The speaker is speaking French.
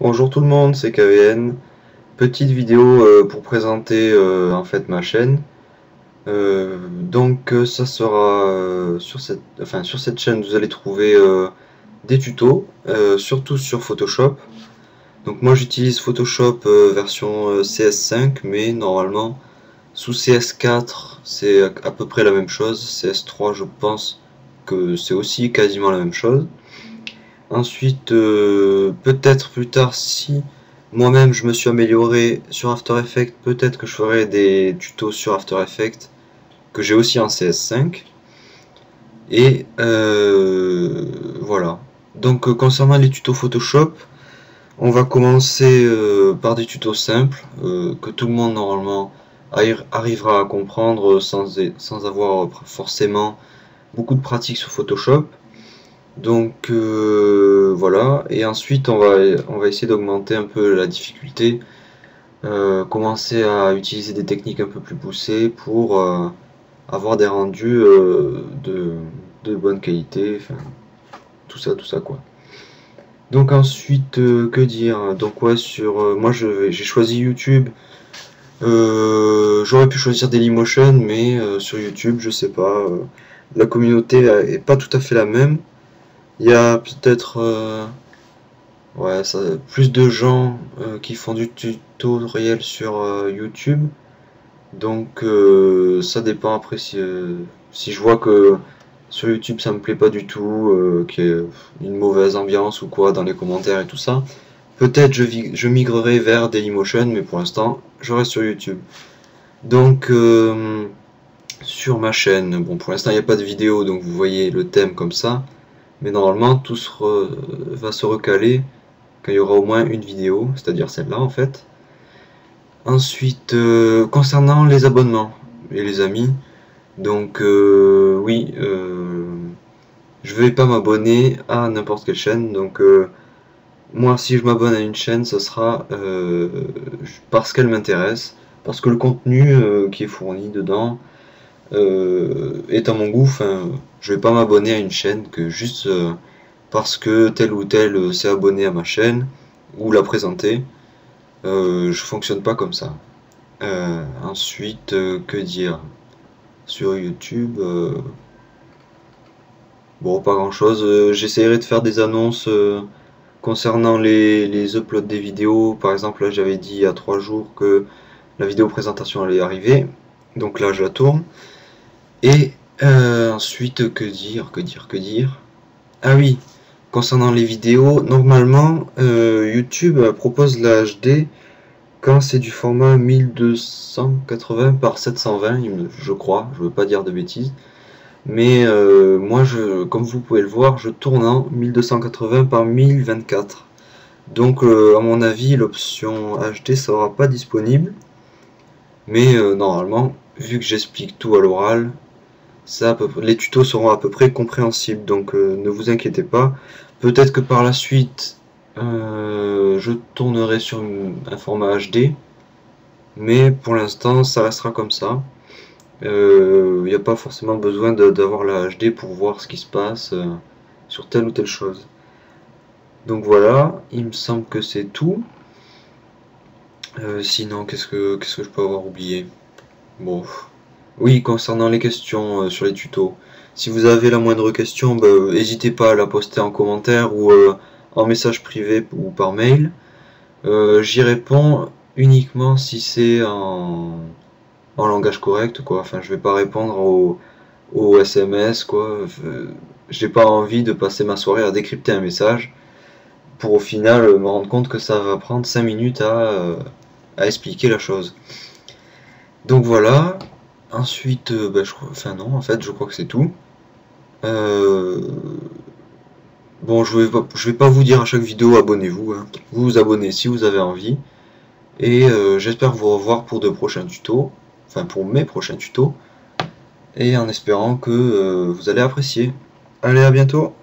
Bonjour tout le monde, c'est KVN. Petite vidéo pour présenter en fait ma chaîne. Ça sera sur cette chaîne vous allez trouver des tutos, surtout sur Photoshop. Donc moi j'utilise Photoshop version CS5, mais normalement sous CS4 c'est à peu près la même chose. CS3 je pense que c'est aussi quasiment la même chose. Ensuite, peut-être plus tard, si moi-même je me suis amélioré sur After Effects, peut-être que je ferai des tutos sur After Effects que j'ai aussi en CS5. Et voilà. Concernant les tutos Photoshop, on va commencer par des tutos simples que tout le monde normalement arrivera à comprendre sans avoir forcément beaucoup de pratique sur Photoshop. Voilà, et ensuite on va essayer d'augmenter un peu la difficulté, commencer à utiliser des techniques un peu plus poussées pour avoir des rendus de bonne qualité, enfin, tout ça quoi. Donc ensuite, que dire? Donc ouais, moi j'ai choisi YouTube. J'aurais pu choisir Dailymotion, mais sur YouTube, je sais pas, la communauté est pas tout à fait la même. Il y a peut-être plus de gens qui font du tutoriel sur YouTube. Ça dépend après si je vois que sur YouTube ça me plaît pas du tout, qu'il y a une mauvaise ambiance ou quoi dans les commentaires et tout ça. Peut-être je migrerai vers Dailymotion, mais pour l'instant je reste sur YouTube. Donc sur ma chaîne, bon pour l'instant il n'y a pas de vidéo donc vous voyez le thème comme ça. Mais normalement, va se recaler quand il y aura au moins une vidéo, c'est-à-dire celle-là en fait. Ensuite, concernant les abonnements et les amis, oui, je vais pas m'abonner à n'importe quelle chaîne. Moi, si je m'abonne à une chaîne, ce sera parce qu'elle m'intéresse, parce que le contenu qui est fourni dedans est à mon goût. Enfin, je vais pas m'abonner à une chaîne que juste parce que tel ou tel s'est abonné à ma chaîne ou l'a présenté. Je fonctionne pas comme ça. Ensuite, que dire? Sur YouTube, bon, pas grand chose. J'essaierai de faire des annonces concernant les uploads des vidéos. Par exemple, là, j'avais dit il y a 3 jours que la vidéo présentation allait arriver. Donc là, je la tourne. Et ensuite, que dire? Ah oui, concernant les vidéos, normalement, YouTube propose la HD quand c'est du format 1280 par 720, je crois, je veux pas dire de bêtises. Mais comme vous pouvez le voir, je tourne en 1280 par 1024. À mon avis, l'option HD sera pas disponible. Mais normalement, vu que j'explique tout à l'oral, les tutos seront à peu près compréhensibles. Ne vous inquiétez pas. Peut-être que par la suite, je tournerai sur un format HD. Mais pour l'instant, ça restera comme ça. Il n'y a pas forcément besoin d'avoir la HD pour voir ce qui se passe sur telle ou telle chose. Donc voilà, il me semble que c'est tout. Sinon, qu'est-ce que je peux avoir oublié? Bon, oui, concernant les questions sur les tutos, si vous avez la moindre question, n'hésitez pas à la poster en commentaire ou en message privé ou par mail. J'y réponds uniquement si c'est en langage correct, quoi. Enfin, je vais pas répondre aux SMS, quoi. J'ai pas envie de passer ma soirée à décrypter un message pour au final me rendre compte que ça va prendre 5 minutes à expliquer la chose. Donc voilà. Ensuite, enfin non, en fait, je crois que c'est tout. Euh, bon, je vais pas vous dire à chaque vidéo abonnez-vous, hein. Vous vous abonnez si vous avez envie. Et j'espère vous revoir pour de prochains tutos, enfin pour mes prochains tutos, et en espérant que vous allez apprécier. Allez, à bientôt!